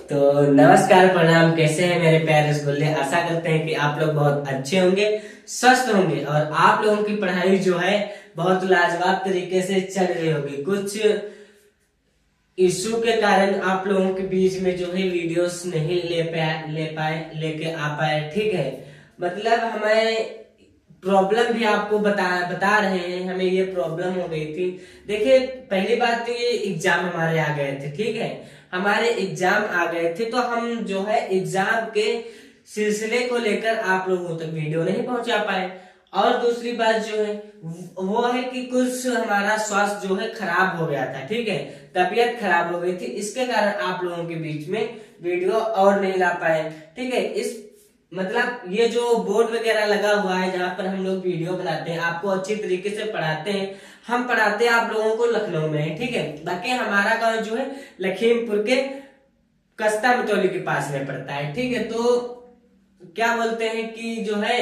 तो नमस्कार, प्रणाम। कैसे हैं मेरे प्यारे रसगुल्ले? आशा करते हैं कि आप लोग बहुत अच्छे होंगे, स्वस्थ होंगे और आप लोगों की पढ़ाई जो है बहुत लाजवाब तरीके से चल रही होगी। कुछ इशू के कारण आप लोगों के बीच में जो है वीडियोस नहीं लेके आ पाए। ठीक है, मतलब हमें प्रॉब्लम भी आपको बता रहे हैं। हमें ये प्रॉब्लम हो गई थी। देखिए, पहली बात तो ये एग्जाम हमारे आ गए थे। ठीक है, हमारे एग्जाम आ गए थे तो हम जो है एग्जाम के सिलसिले को लेकर आप लोगों तक वीडियो नहीं पहुंचा पाए। और दूसरी बात जो है वो है कि कुछ हमारा स्वास्थ्य जो है खराब हो गया था। ठीक है, तबीयत खराब हो गई थी, इसके कारण आप लोगों के बीच में वीडियो और नहीं ला पाए। ठीक है, इस मतलब ये जो बोर्ड वगैरह लगा हुआ है जहाँ पर हम लोग वीडियो बनाते हैं, आपको अच्छी तरीके से पढ़ाते हैं। हम पढ़ाते हैं आप लोगों को लखनऊ में। ठीक है, बाकी हमारा गांव जो है लखीमपुर के कस्ता मितौली के पास में पड़ता है। ठीक है, तो क्या बोलते हैं कि जो है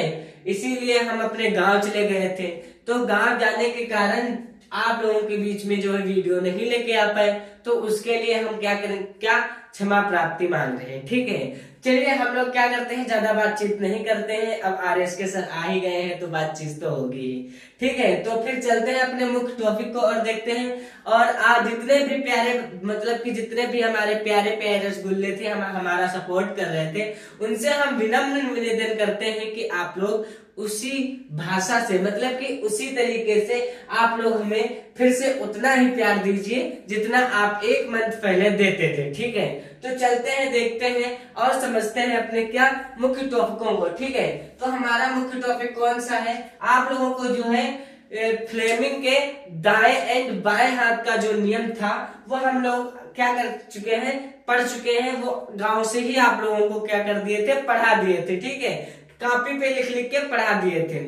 इसीलिए हम अपने गांव चले गए थे। तो गांव जाने के कारण आप लोगों के बीच में जो है वीडियो नहीं लेके आ पाए, तो उसके लिए हम क्या करें, क्या क्षमा प्राप्ति मांग रहे हैं। ठीक है, चलिए हम लोग क्या करते हैं, ज्यादा बातचीत नहीं करते हैं। अब आरएस के सर आ ही गए हैं तो बातचीत तो होगी। ठीक है, तो फिर चलते हैं अपने मुख्य टॉपिक को और देखते हैं। और आज जितने भी प्यारे मतलब कि जितने भी हमारे प्यारे प्यारे रसगुल्ले थे, हम हमारा सपोर्ट कर रहे थे, उनसे हम विनम्र निवेदन करते हैं कि आप लोग उसी भाषा से मतलब कि उसी तरीके से आप लोग हमें फिर से उतना ही प्यार दीजिए जितना आप एक मंथ पहले देते थे। ठीक है, तो चलते हैं, देखते हैं और समझते हैं अपने क्या मुख्य टॉपिकों को। ठीक है, तो हमारा मुख्य टॉपिक कौन सा है? आप लोगों को जो है फ्लेमिंग के दाएं एंड बाएं हाथ का जो नियम था वो हम लोग क्या कर चुके हैं, पढ़ चुके हैं। वो गांव से ही आप लोगों को क्या कर दिए थे, पढ़ा दिए थे। ठीक है, कॉपी पे लिख लिख के पढ़ा दिए थे।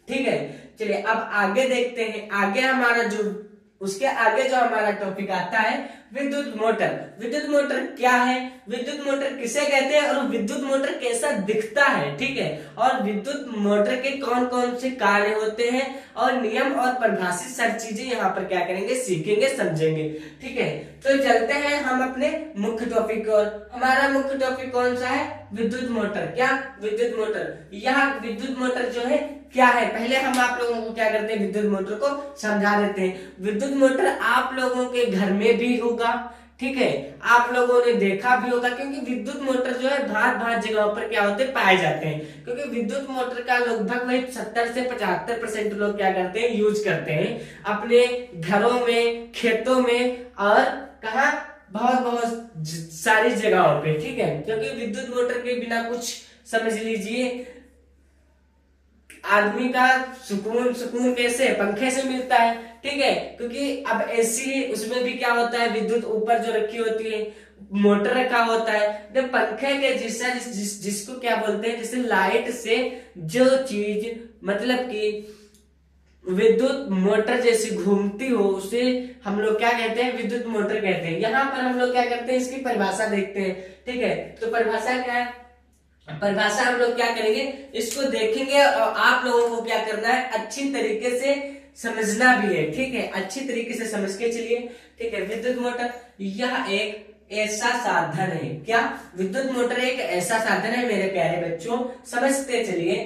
ठीक है, चलिए अब आगे देखते हैं। आगे हमारा जो उसके आगे जो हमारा टॉपिक आता है विद्युत मोटर। विद्युत मोटर क्या है, विद्युत मोटर किसे कहते हैं और विद्युत मोटर कैसा दिखता है। ठीक है, और विद्युत मोटर के कौन कौन से कार्य होते हैं और नियम और परिभाषित सारी चीजें यहाँ पर क्या करेंगे, सीखेंगे, समझेंगे। ठीक है, तो चलते हैं हम अपने मुख्य टॉपिक और। हमारा मुख्य टॉपिक कौन सा है? विद्युत मोटर। क्या? विद्युत मोटर। यह विद्युत मोटर जो है क्या है, पहले हम आप लोगों को क्या करते हैं, विद्युत मोटर को समझा देते हैं। विद्युत मोटर आप लोगों के घर में भी होगा। ठीक है, आप लोगों ने देखा भी होगा, क्योंकि विद्युत मोटर जो है भांत भांत जगहों पर क्या होते हैं, पाए जाते हैं। क्योंकि विद्युत मोटर का लगभग वही 70 से 75% लोग क्या करते हैं, यूज करते हैं अपने घरों में, खेतों में और कहा बहुत बहुत सारी जगहों पे। ठीक है, क्योंकि विद्युत मोटर के बिना कुछ समझ लीजिए आदमी का सुकून सुकून कैसे, पंखे से मिलता है। ठीक है, क्योंकि अब एसी उसमें भी क्या होता है, विद्युत ऊपर जो रखी होती है, मोटर रखा होता है। जब पंखे के जिसको क्या बोलते हैं, जैसे लाइट से जो चीज मतलब कि विद्युत मोटर जैसी घूमती हो उसे हम लोग क्या कहते हैं, विद्युत मोटर कहते हैं। यहाँ पर हम लोग क्या करते हैं, इसकी परिभाषा देखते हैं। ठीक है, तो परिभाषा क्या है, परिभाषा हम लोग क्या करेंगे, इसको देखेंगे और आप लोगों को क्या करना है, अच्छी तरीके से समझना भी है। ठीक है, अच्छी तरीके से समझ के चलिए। ठीक है, विद्युत मोटर यह एक ऐसा साधन है। क्या? विद्युत मोटर एक ऐसा साधन है मेरे प्यारे बच्चों, समझते चलिए,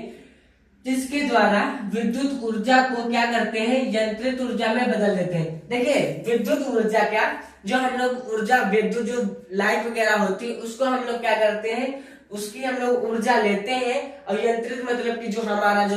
जिसके द्वारा विद्युत ऊर्जा को क्या करते हैं, यंत्रित ऊर्जा में बदल देते हैं। देखिए, विद्युत ऊर्जा क्या, जो हम लोग ऊर्जा विद्युत जो लाइट वगैरह होती है उसको हम लोग क्या करते हैं, उसकी हम लोग ऊर्जा लेते हैं और यंत्रित मतलब कि जो हमारा जो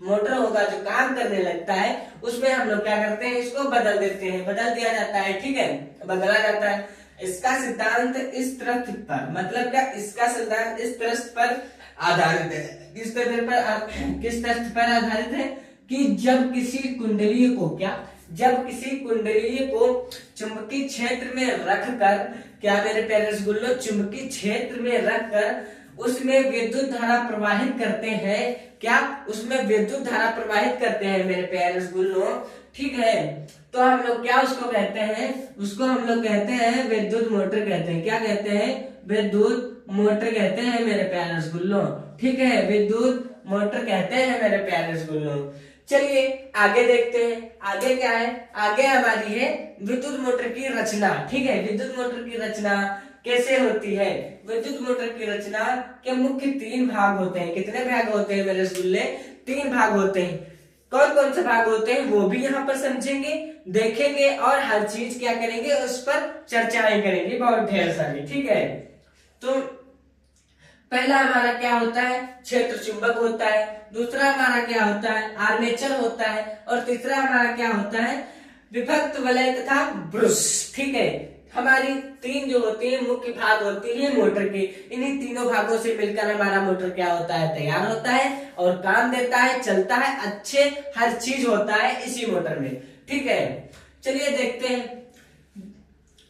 मोटर होगा जो काम करने लगता है उसमें हम लोग क्या करते हैं, इसको बदल देते हैं, बदल दिया जाता है। ठीक है, बदला जाता है। इसका सिद्धांत इस तथ्य पर मतलब क्या, इसका सिद्धांत इस तथ्य पर आधारित है। किस तथ्य पर आधारित है कि जब किसी कुंडली को क्या, जब किसी कुंडली को चुंबकीय क्षेत्र में रखकर, क्या मेरे प्यारे रसगुल्लो, चुंबकीय क्षेत्र में रखकर उसमें विद्युत धारा प्रवाहित करते हैं। क्या? उसमें विद्युत धारा प्रवाहित करते हैं मेरे प्यारे रसगुल्लो। ठीक है, तो हम लोग क्या उसको कहते हैं, उसको हम लोग कहते हैं विद्युत मोटर कहते हैं। क्या कहते हैं? विद्युत मोटर कहते हैं मेरे प्यारे रसगुल्लो। ठीक है, विद्युत मोटर कहते हैं मेरे प्यारे रसगुल्लो। चलिए आगे देखते हैं, आगे क्या है, आगे हमारी है विद्युत मोटर की रचना। ठीक है, विद्युत मोटर की रचना कैसे होती है। विद्युत मोटर की रचना के मुख्य 3 भाग होते हैं। कितने भाग होते हैं मेरे रसगुल्ले? 3 भाग होते हैं। कौन कौन से भाग होते हैं वो भी यहाँ पर समझेंगे, देखेंगे और हर चीज क्या करेंगे, उस पर चर्चाएं करेंगे बहुत ढेर सारी। ठीक है, तो पहला हमारा क्या होता है, क्षेत्र चुंबक होता है। दूसरा हमारा क्या होता है, आर्मेचर होता है। और तीसरा हमारा क्या होता है, विभक्त वलय तथा ब्रश। ठीक है, हमारी 3 जो होती है मुख्य भाग होती है मोटर के। इन्हीं तीनों भागों से मिलकर हमारा मोटर क्या होता है, तैयार होता है और काम देता है, चलता है, अच्छे हर चीज होता है इसी मोटर में। ठीक है, चलिए देखते हैं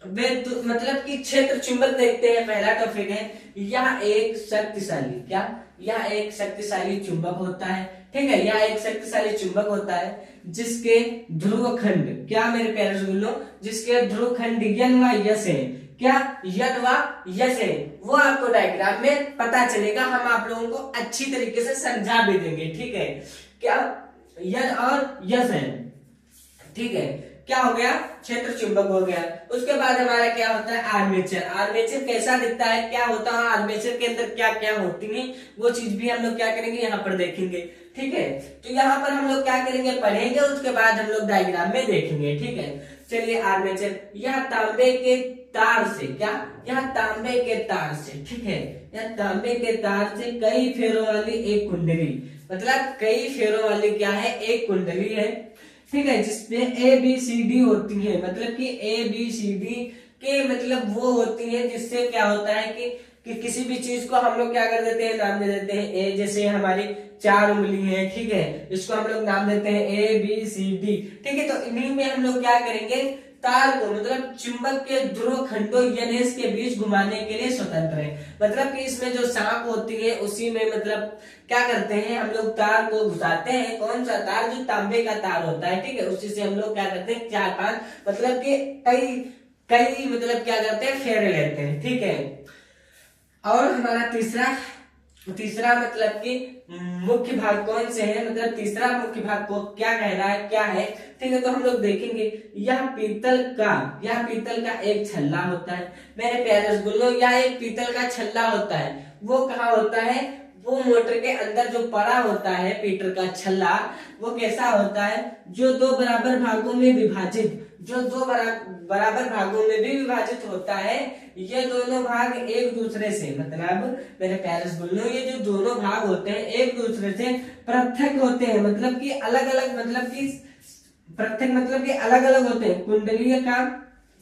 मतलब कि क्षेत्र चुंबक देखते हैं। पहला टॉपिक है, यह एक शक्तिशाली क्या, यह एक शक्तिशाली चुंबक होता है। ठीक है, यह एक शक्तिशाली चुंबक होता है जिसके ध्रुव खंड क्या मेरे प्यारे रसगुल्लों, जिसके ध्रुव खंड यन व यस है। क्या यन व यस है, वो आपको डायग्राम में पता चलेगा। हम आप लोगों को अच्छी तरीके से समझा भी देंगे। ठीक है, क्या यन और यस है। ठीक है, क्या हो गया, क्षेत्र चुंबक हो गया। उसके बाद हमारा क्या होता है, आर्मेचर। आर्मेचर कैसा दिखता है, क्या होता है, आर्मेचर के अंदर क्या क्या होती है, वो चीज भी हम लोग क्या करेंगे, यहाँ पर देखेंगे। ठीक है, तो यहाँ पर हम लोग क्या करेंगे, पढ़ेंगे, उसके बाद हम लोग डायग्राम में देखेंगे। ठीक है, चलिए आर्मेचर, यह तांबे के तार से क्या, यह तांबे के तार से, ठीक है, यह तांबे के तार से कई फेरों वाली एक कुंडली, मतलब कई फेरों वाली क्या है, एक कुंडली है। ठीक है, जिसमें ABCD होती है, मतलब कि ABCD के मतलब वो होती है जिससे क्या होता है कि किसी भी चीज को हम लोग क्या कर देते हैं, नाम दे देते हैं। ए जैसे हमारी 4 उंगली है, ठीक है, इसको हम लोग नाम देते हैं ABCD। ठीक है, तो इन्हीं में हम लोग क्या करेंगे, तार को मतलब चुंबक के ध्रुव खंडों NS के बीच घुमाने के लिए स्वतंत्र है। मतलब कि इसमें जो सांप होती है उसी में मतलब क्या करते हैं, हम लोग तार को घुसाते हैं। कौन सा तार, जो तांबे का तार होता है। ठीक है, उसी से हम लोग क्या करते हैं, 4-5 मतलब कि कई कई मतलब क्या करते हैं, फेरे लेते हैं। ठीक है, और हमारा तीसरा मतलब कि मुख्य भाग कौन से हैं, मतलब तीसरा मुख्य भाग को क्या कह रहा है, क्या है। ठीक है, तो हम लोग देखेंगे, यह पीतल का एक छल्ला होता है मेरे प्यारे रसगुल्लों। यह एक पीतल का छल्ला होता है। वो कहाँ होता है, वो मोटर के अंदर जो पड़ा होता है पीतल का छल्ला, वो कैसा होता है, जो 2 बराबर भागों में विभाजित, जो 2 बराबर भागों में भी विभाजित होता है। ये दोनों भाग एक दूसरे से मतलब मेरे प्यारे रसगुल्लों, ये जो दोनों भाग होते हैं एक दूसरे से पृथक होते हैं, मतलब कि अलग अलग, मतलब कि पृथक मतलब कि अलग अलग होते हैं।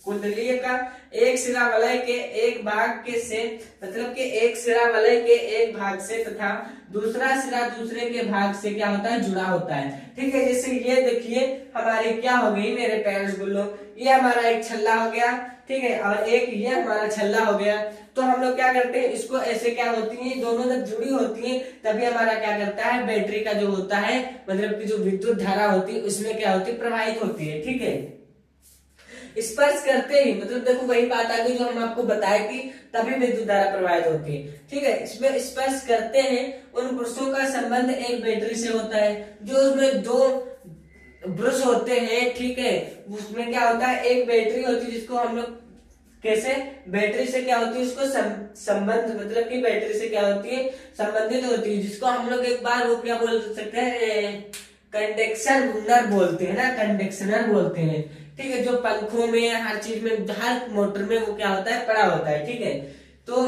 कुंडलीय का एक सिरा वलय के एक भाग के से मतलब कि एक सिरा वलय के एक भाग से तथा दूसरा सिरा दूसरे के भाग से क्या होता है, जुड़ा होता है। ठीक है, जैसे ये देखिए हमारी क्या हो गई मेरे प्यारे रसगुल्लों, ये हमारा एक छल्ला हो गया। ठीक है, और एक ये हमारा छल्ला हो गया। तो हम लोग क्या करते हैं, इसको ऐसे क्या होती है, दोनों जब जुड़ी होती है तभी हमारा क्या करता है, बैटरी का जो होता है मतलब कि जो विद्युत धारा होती है उसमें क्या होती है, प्रवाहित होती है। ठीक है, स्पर्श करते ही मतलब देखो वही बात आ गई जो हम आपको बताए कि तभी विद्युत धारा प्रवाहित होती है। ठीक है, इसमें स्पर्श करते हैं उन ब्रशों का संबंध एक बैटरी से होता है, जो उसमें 2 ब्रश होते हैं। ठीक है, उसमें क्या होता है, एक बैटरी होती है जिसको हम लोग कैसे, बैटरी से क्या होती है, उसको संबंध मतलब कि बैटरी से क्या होती है, संबंधित होती है, जिसको हम लोग एक बार वो क्या बोल सकते हैं, कंडक्शनर बोलते हैं ना, कंडक्शनर बोलते हैं। ठीक है, जो पंखों में हर चीज में हर मोटर में वो क्या होता है, पड़ा होता है। ठीक है, तो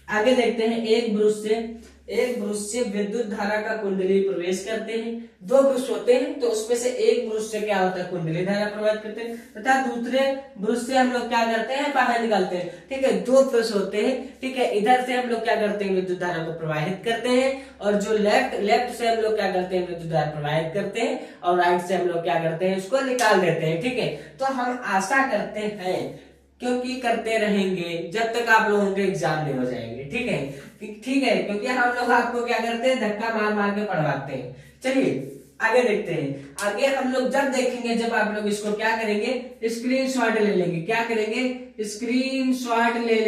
आगे देखते हैं, एक ब्रश से विद्युत धारा का कुंडली प्रवेश करते हैं। 2 ब्रश होते हैं तो उसमें से एक ब्रश से क्या होता है, कुंडली धारा प्रवाहित करते हैं तथा दूसरे ब्रश से हम लोग क्या करते हैं, बाहर निकालते हैं। ठीक है, 2 ब्रश होते हैं। ठीक है, इधर से हम लोग क्या करते हैं, विद्युत धारा को प्रवाहित करते हैं, और जो लेफ्ट से हम लोग क्या करते हैं, विद्युत धारा प्रवाहित करते हैं, और राइट से हम लोग क्या करते हैं, उसको निकाल देते हैं। ठीक है, तो हम आशा करते हैं क्योंकि करते रहेंगे जब तक आप लोगों के एग्जाम नहीं हो जाएंगे। ठीक है, क्योंकि हम लोग आपको क्या करते हैं, धक्का मार के पढ़वाते हैं। चलिए आगे देखते हैं। आगे हम लोग जब देखेंगे, जब आप लोग इसको क्या करेंगे, स्क्रीनशॉट ले लेंगे। क्या करेंगे, स्क्रीनशॉट ले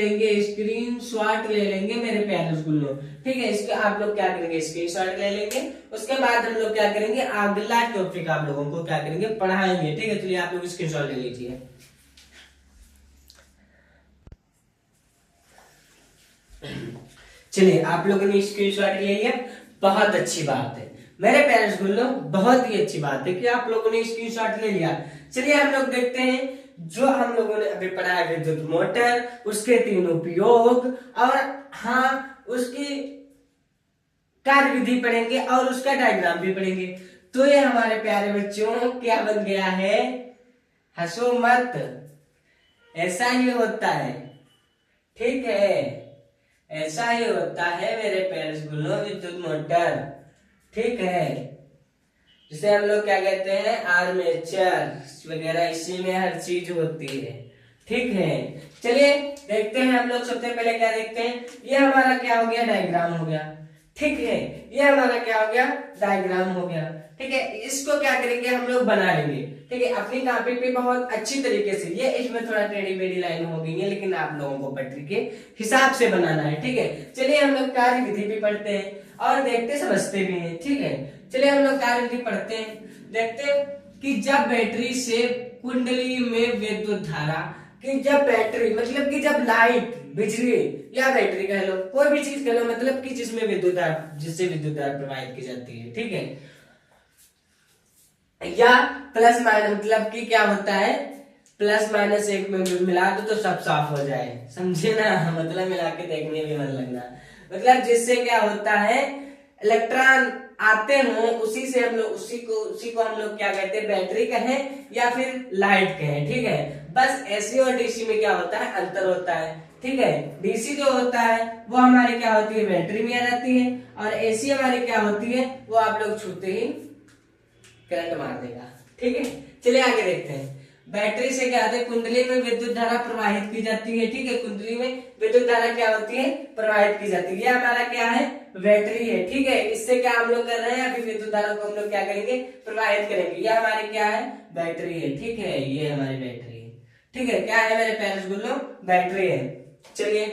लेंगे मेरे प्यारे रसगुल्लों। ठीक है, इसके आप लोग क्या करेंगे, स्क्रीनशॉट ले लेंगे। उसके बाद हम लोग क्या करेंगे, अगला टॉपिक आप लोगों को क्या करेंगे, पढ़ाएंगे। ठीक है, चलिए आप लोग स्क्रीनशॉट ले लीजिए। चलिए, आप लोगों ने स्क्रीनशॉट ले लिया, बहुत अच्छी बात है मेरे प्यारे स्कूल, बहुत ही अच्छी बात है कि आप लोगों ने स्क्रीनशॉट ले लिया। चलिए हम लोग देखते हैं जो हम लोगों ने अभी पढ़ा है विद्युत मोटर, उसके 3 उपयोग, और हाँ उसकी कार्य विधि पढ़ेंगे और उसका डायग्राम भी पढ़ेंगे। तो ये हमारे प्यारे बच्चों क्या बन गया है, हंसो मत, ऐसा ही होता है, ठीक है, ऐसा ही होता है मेरे प्यारे स्कूलों विद्युत मोटर, ठीक है। जिसे हम लोग क्या कहते हैं, आर्मेचर वगैरह, इसी में हर चीज होती है, ठीक है। चलिए देखते हैं हम लोग, सबसे पहले क्या देखते हैं, ये हमारा क्या हो गया, डायग्राम हो गया, ठीक है। ये हमारा क्या हो गया, डायग्राम हो गया, ठीक है। इसको क्या करेंगे, हम लोग बना लेंगे, ठीक है, अपनी कॉपी पे बहुत अच्छी तरीके से। ये इसमें थोड़ा टेढ़ी मेढ़ी लाइन हो गई है, लेकिन आप लोगों को पटरी के हिसाब से बनाना है, ठीक है। चलिए हम लोग कार्य विधि भी पढ़ते हैं और देखते समझते भी हैं, ठीक है। चलिए हम लोग कार्य विधि पढ़ते हैं, देखते हैं कि जब बैटरी से कुंडली में विद्युत धारा, कि जब बैटरी मतलब कि जब लाइट, बिजली या बैटरी कह लो, कोई भी चीज कह लो, मतलब कि जिसमें विद्युत धारा, जिससे विद्युत धारा प्रवाहित की जाती है, ठीक है। या प्लस माइनस, मतलब कि क्या होता है, प्लस माइनस एक में मिला दो तो सब साफ हो जाए, समझे ना, मतलब मिला के देखने में मन लगना, मतलब जिससे क्या होता है, इलेक्ट्रॉन आते हों, उसी से हम लोग उसी को हम लोग क्या कहते हैं, बैटरी कहें या फिर लाइट कहें, ठीक है। बस एसी और डीसी में क्या होता है, अंतर होता है, ठीक है। डीसी जो होता है वो हमारी क्या होती है, बैटरी में आ जाती है, और एसी हमारी क्या होती है, वो आप लोग छूते ही करंट मार देगा, ठीक है। चलिए आगे देखते हैं, बैटरी से क्या होता है, कुंडली में विद्युत धारा प्रवाहित की जाती है, ठीक है। कुंडली में विद्युत धारा क्या होती है, प्रवाहित की जाती है। ये हमारा क्या है, बैटरी है, ठीक है। इससे क्या हम लोग कर रहे हैं, अभी विद्युत धारा को हम लोग क्या करेंगे, प्रवाहित करेंगे। ये हमारी क्या है, बैटरी है, ठीक है, ये हमारी बैटरी है, ठीक है। क्या है मेरे पेरेंट्स बोलो, बैटरी है। चलिए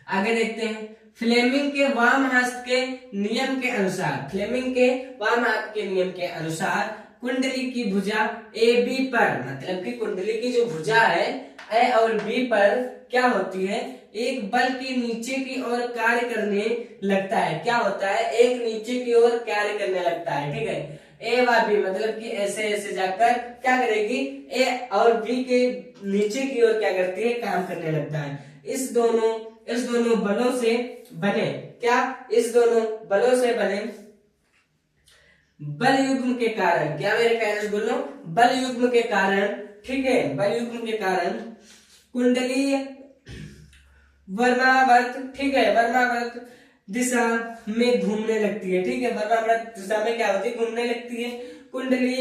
आगे देखते हैं, फ्लेमिंग के वाम हस्त के नियम के अनुसार, फ्लेमिंग के वाम हाथ के नियम के अनुसार कुंडली की भुजा ए बी पर, मतलब कि कुंडली की जो भुजा है ए और बी पर क्या होती है, एक बल की नीचे की ओर कार्य करने लगता है। क्या होता है, एक नीचे की ओर कार्य करने लगता है, ठीक है। ए व बी मतलब कि ऐसे ऐसे जाकर क्या करेगी, ए और बी के नीचे की ओर क्या करती है, काम करने लगता है। इस दोनों बलों से बने क्या, इस दोनों बलों से बने बल युग्म के कारण, क्या मेरे पेरेंट्स बोलो, बल युग्म के कारण, ठीक है, बल युग्म के कारण कुंडली वर्मावर्त, ठीक है, वर्मावर्त दिशा में घूमने लगती है, ठीक है। वर्मावर्त दिशा में क्या होती है, घूमने लगती है। कुंडली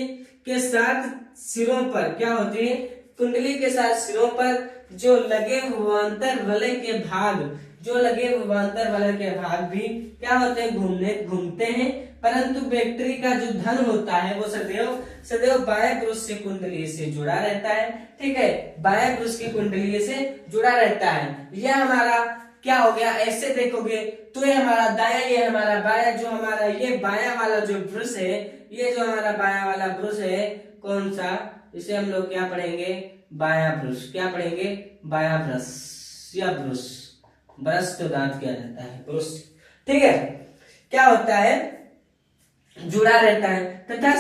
के साथ सिरों पर क्या होती है, कुंडली के साथ सिरों पर जो लगे विभवांतर वलय के भाग, जो लगे विभवांतर वलय के भाग भी क्या होते हैं, घूमते हैं। परंतु बैटरी का जो धन होता है वो सदैव बाएं ब्रुश से कुंडली से जुड़ा रहता है, ठीक है, बाएं ब्रुश की कुंडली से जुड़ा रहता है। यह हमारा क्या हो गया, ऐसे देखोगे तो ये हमारा दाया, ये हमारा बाया, जो हमारा ये बाया वाला जो ब्रुश है, ये जो हमारा बाया वाला ब्रुश है, कौन सा, इसे हम लोग क्या पढ़ेंगे, बाया ब्रुश, क्या पढ़ेंगे, बाया ब्रश या ब्रुश, ब्रश तो दांत किया जाता है, ब्रुश, ठीक है। क्या होता है, जुड़ा रहता है। तथा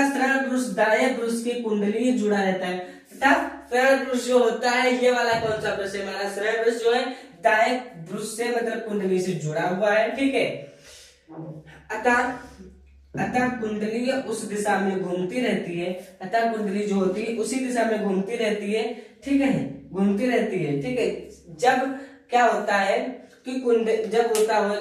श्रण ब्रुश दाएं ब्रुश की कुंडली जुड़ा रहता है। तथा श्रण ब्रुश जो होता है, ये वाला कौन सा ब्रुश है, हमारा श्रण ब्रुश जो है दाएं ब्रुश से मतलब कुंडली से जुड़ा हुआ है, ठीक है। अतः कुंडली उस दिशा में घूमती रहती है, अतः कुंडली जो होती है उसी दिशा में घूमती रहती है, ठीक है, घूमती रहती है, ठीक है। जब क्या होता है कि जब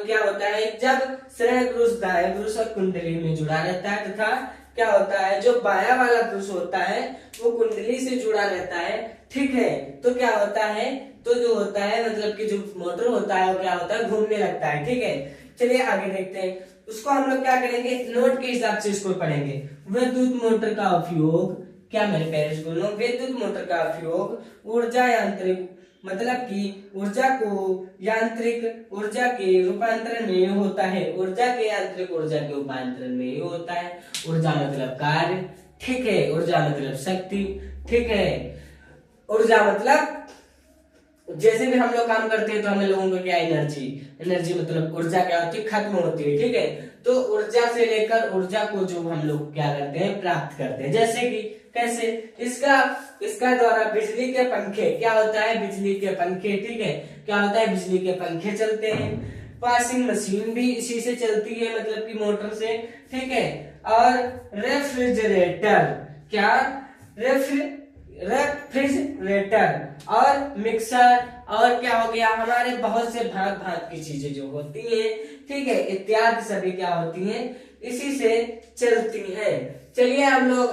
क्या होता है, जब श्रेय ब्रुश दाएं ब्रुश और कुंडली में जुड़ा रहता है, तथा क्या होता है, जो बाया वाला ब्रुश होता है वो कुंडली से जुड़ा रहता है, ठीक है। तो क्या होता है, तो जो होता है मतलब कि जो मोटर होता है वो क्या होता है, घूमने लगता है, ठीक है। चलिए आगे देखते हैं, उसको हम लोग क्या करेंगे, नोट के हिसाब से इसको पढ़ेंगे। विद्युत मोटर का उपयोग, क्या मेरे पेरेंट्स बोलो, विद्युत मोटर का उपयोग ऊर्जा यांत्रिक मतलब कि ऊर्जा को यांत्रिक ऊर्जा के रूपांतरण में होता है, ऊर्जा के यांत्रिक ऊर्जा के रूपांतरण में होता है। ऊर्जा मतलब कार्य, ठीक है, ऊर्जा मतलब शक्ति, ठीक है, ऊर्जा मतलब जैसे भी हम लोग काम करते हैं तो हमें लोगों को क्या एनर्जी, एनर्जी मतलब ऊर्जा क्या होती है, खत्म होती है, ठीक है। तो ऊर्जा से लेकर ऊर्जा को जो हम लोग क्या करते हैं, प्राप्त करते हैं। जैसे कि कैसे, इसका द्वारा बिजली के पंखे, क्या होता है, बिजली के पंखे, ठीक है, क्या होता है, बिजली के पंखे चलते हैं। वॉशिंग मशीन भी इसी से चलती है, मतलब कि मोटर से, ठीक है। और रेफ्रिजरेटर, क्या, रेफ्रिजरेटर और मिक्सर, और क्या हो गया, हमारे बहुत से भांत भांत की चीजें जो होती हैं, ठीक है, इत्यादि सभी क्या होती हैं, इसी से चलती हैं। चलिए हम लोग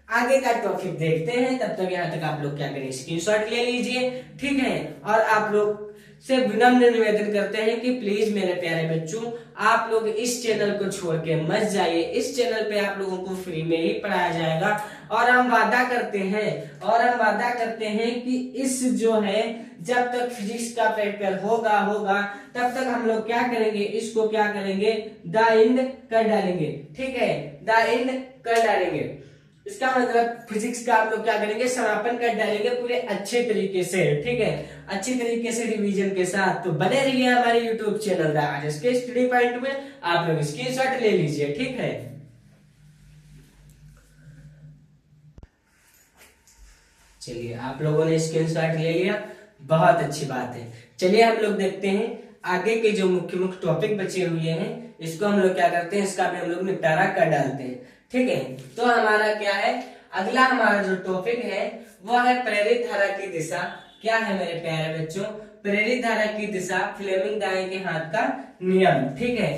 आगे का टॉपिक देखते हैं। तब तक यहाँ तक आप लोग क्या करें, स्क्रीनशॉट ले लीजिए, ठीक है। और आप लोग से विनम्र निवेदन करते हैं कि प्लीज मेरे प्यारे बच्चों, आप लोग इस चैनल को छोड़ के मत जाइए। इस चैनल पे आप लोगों को फ्री में ही पढ़ाया जाएगा। और हम वादा करते हैं कि इस जो है, जब तक फिजिक्स का पेपर होगा तब तक हम लोग क्या करेंगे, इसको क्या करेंगे, द एंड कर डालेंगे, ठीक है, द एंड कर डालेंगे। इसका मतलब फिजिक्स का आप लोग क्या करेंगे, समापन कर डालेंगे पूरे अच्छे तरीके से, ठीक है, अच्छी तरीके से रिवीजन के साथ। तो बने रहिए हमारे यूट्यूब चैनल राजेश के स्टडी पॉइंट में। आप लोग स्क्रीनशॉट ले लीजिए, ठीक है। चलिए आप लोगों ने स्क्रीनशॉट ले लिया, बहुत अच्छी बात है। चलिए हम लोग देखते हैं आगे के जो मुख्य मुख्य टॉपिक बचे हुए हैं, इसको हम लोग क्या करते हैं, इसका भी हम लोग निपटारा कर डालते हैं, ठीक है। तो हमारा क्या है, अगला हमारा जो टॉपिक है वो है प्रेरित धारा की दिशा। क्या है मेरे प्यारे बच्चों, प्रेरित धारा की दिशा, फ्लेमिंग दाएं के हाथ का नियम, ठीक है।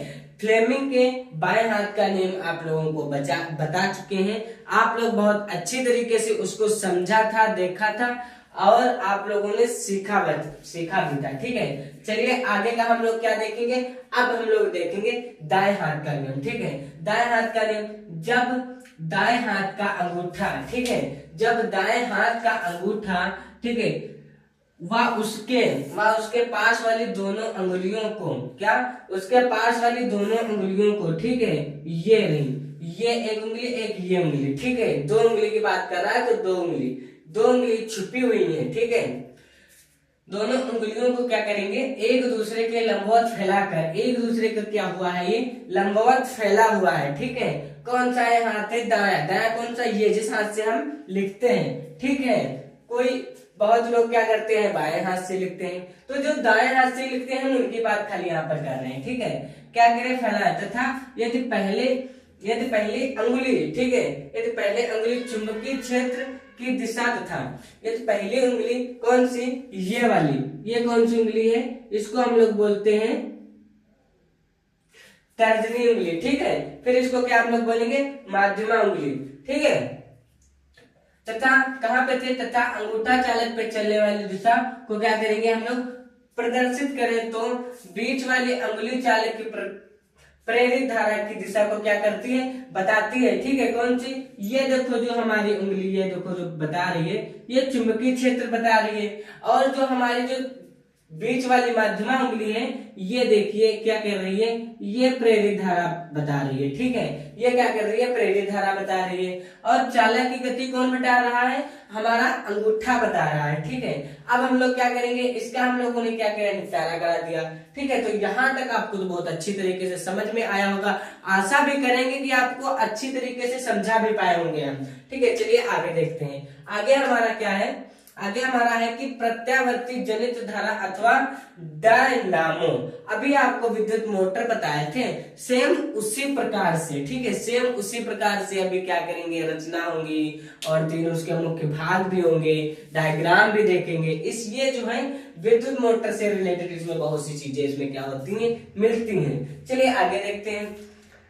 फ्लेमिंग के बाएं हाथ का नियम आप लोगों को बता चुके हैं। आप लोग बहुत अच्छी तरीके से उसको समझा था, देखा था, और आप लोगों ने सीखा भी था, ठीक है। चलिए आगे का हम लोग क्या देखेंगे, अब हम लोग देखेंगे दाएं हाथ का नियम, ठीक है। दाएं हाथ का नियम, जब दाएं हाथ का अंगूठा, ठीक है, जब दाएं हाथ का अंगूठा, ठीक है, वह उसके पास वाली दोनों अंगुलियों को, क्या, उसके पास वाली दोनों अंगुलियों को, ठीक है, ये नहीं, ये एक उंगली, एक ये उंगली, ठीक है, दो उंगली की बात कर रहा है तो दो उंगली छुपी हुई है, ठीक है। दोनों उंगलियों को क्या करेंगे, एक दूसरे के लंबवत फैलाकर, एक दूसरे का क्या हुआ है, ये लंबवत फैला हुआ है, ठीक है। कौन सा है हाथ है, दाया, दाया कौन सा, ये जिस हाथ से हम लिखते हैं, ठीक है। कोई बहुत लोग क्या करते हैं, बाएं हाथ से लिखते हैं, तो जो दाएं हाथ से लिखते हैं उनकी बात खाली यहाँ पर कर रहे हैं, ठीक है। क्या करें, फैलाए, तथा यदि पहली अंगुली, ठीक है, यदि पहले अंगुली चुंबकीय क्षेत्र की दिशा तथा यदि पहली उंगली कौन सी, ये वाली, ये कौन सी उंगली है, इसको हम लोग बोलते हैं तर्जनी उंगली, ठीक है। फिर इसको क्या हम लोग बोलेंगे, माध्यमा उंगली, ठीक है। तथा कहां पे थे, तथा अंगूठा चालक पे चलने वाली दिशा को क्या करेंगे हम लोग, प्रदर्शित करें तो बीच वाली अंगुली चालक की प्रेरित धारा की दिशा को क्या करती है, बताती है, ठीक है। कौन सी, ये देखो जो हमारी उंगली, ये देखो जो बता रही है, ये चुंबकीय क्षेत्र बता रही है। और जो हमारी जो बीच वाली माध्यमा उंगली है, ये देखिए क्या कर रही है, ये प्रेरित धारा बता रही है, ठीक है। ये क्या कर रही है, प्रेरित धारा बता रही है। और चालक की गति कौन बता रहा है, हमारा अंगूठा बता रहा है, ठीक है। अब हम लोग क्या करेंगे, इसका हम लोगों ने क्या किया, निपटारा करा दिया, ठीक है। तो यहाँ तक आपको तो बहुत अच्छी तरीके से समझ में आया होगा। आशा भी करेंगे कि आपको अच्छी तरीके से समझा भी पाए होंगे हम, ठीक है। चलिए आगे देखते हैं। आगे हमारा क्या है, आगे हमारा है कि प्रत्यावर्ती जनित धारा अथवा डायनामो। अभी आपको विद्युत मोटर बताए थे, सेम उसी प्रकार से, ठीक है, सेम उसी प्रकार से अभी क्या करेंगे, रचना होंगी और तीनों उसके मुख्य भाग भी होंगे, डायग्राम भी देखेंगे। इस ये जो है विद्युत मोटर से रिलेटेड इसमें बहुत सी चीजें इसमें क्या होती हैं, मिलती हैं। चलिए आगे देखते हैं।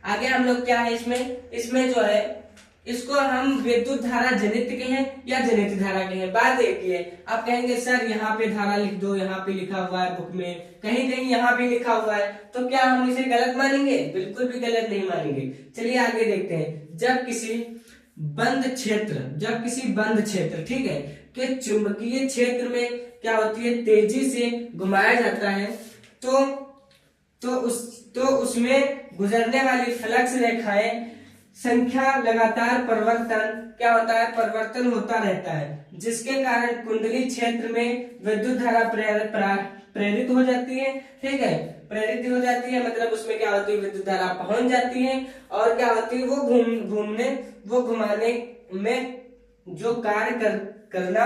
आगे हम लोग क्या है, इसमें जो है, इसको हम विद्युत धारा जनित के हैं या जनित धारा के हैं, बात एक ही है। आप कहेंगे सर यहाँ पे धारा लिख दो, यहाँ पे लिखा हुआ है बुक में, कहीं कहीं यहाँ पे लिखा हुआ है, तो क्या हम इसे गलत मानेंगे, बिल्कुल भी गलत नहीं मानेंगे। चलिए आगे देखते हैं। जब किसी बंद क्षेत्र, ठीक है, के चुंबकीय क्षेत्र में क्या होती है, तेजी से घुमाया जाता है, तो उसमें गुजरने वाली फ्लक्स रेखाएं संख्या लगातार परिवर्तन क्या होता है, परिवर्तन होता रहता है, जिसके कारण कुंडली क्षेत्र में विद्युत धारा प्रेरित हो जाती है। ठीक है, प्रेरित हो जाती है मतलब उसमें क्या होती है, विद्युत धारा पहुंच जाती है और क्या होती है, वो घुमाने में जो कार्य करना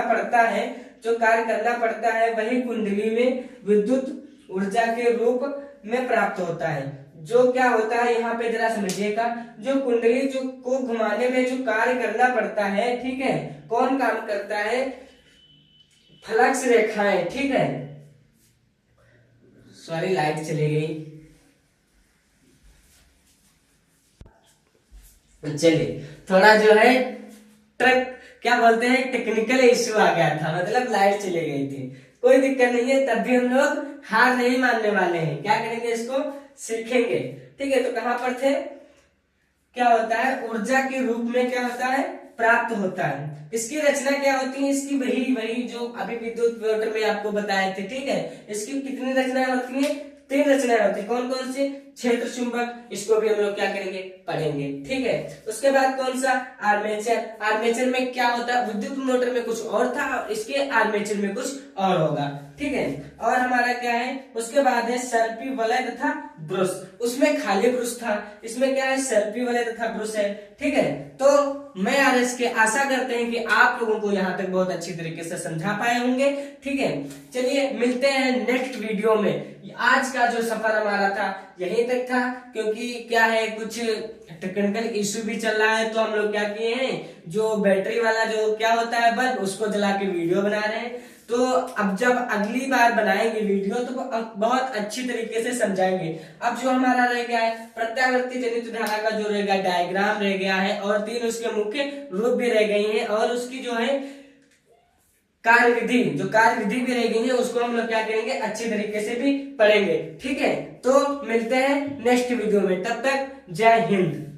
पड़ता है वही कुंडली में विद्युत ऊर्जा के रूप में प्राप्त होता है। जो क्या होता है यहाँ पे जरा समझिएगा, जो कुंडली जो को घुमाने में जो कार्य करना पड़ता है, ठीक है, कौन काम करता है, फ्लक्स रेखाएं। ठीक है, सॉरी लाइट चली गई। चलिए थोड़ा जो है क्या बोलते हैं, टेक्निकल इश्यू आ गया था, मतलब लाइट चली गई थी। कोई दिक्कत नहीं है, तब भी हम लोग हार नहीं मानने वाले हैं। क्या करेंगे, इसको सीखेंगे। ठीक है, तो कहां पर थे, क्या होता है, ऊर्जा के रूप में क्या होता है, प्राप्त होता है। इसकी रचना क्या होती है, इसकी वही जो अभी विद्युत मोटर में आपको बताए थे। ठीक है, इसकी कितनी रचनाएं होती है, 3 रचनाएं होती है। कौन कौन सी, क्षेत्र चुंबक, इसको भी हम लोग क्या करेंगे, पढ़ेंगे। ठीक है, उसके बाद कौन सा, आर्मेचर। आर्मेचर में क्या होता है, विद्युत मोटर में कुछ और था, इसके आर्मेचर में कुछ और होगा। ठीक है, और हमारा क्या है, उसके बाद है सर्पी वलय तथा ब्रुश। उसमें खाली ब्रुश था, इसमें क्या है, सर्पी वलय तथा ब्रुश है। ठीक है, तो मैं आरएस के आशा करते हैं कि आप लोगों को यहाँ तक बहुत अच्छी तरीके से समझा पाए होंगे। ठीक है, चलिए मिलते हैं नेक्स्ट वीडियो में। आज का जो सफर हमारा था यहीं तक था, क्योंकि क्या है, कुछ टेक्निकल इश्यू भी चल रहा है, तो हम लोग क्या किए हैं, जो बैटरी वाला जो क्या होता है बल्ब, उसको जला के वीडियो बना रहे हैं। तो अब जब अगली बार बनाएंगे वीडियो तो बहुत अच्छी तरीके से समझाएंगे। अब जो हमारा रह गया है, प्रत्यावर्ती जनित धारा का जो रह गया डायग्राम रह गया है, और 3 उसके मुख्य रूप भी रह गई हैं, और उसकी जो है कार्यविधि भी रह गई है, उसको हम लोग क्या करेंगे, अच्छी तरीके से भी पढ़ेंगे। ठीक है, तो मिलते हैं नेक्स्ट वीडियो में, तब तक जय हिंद।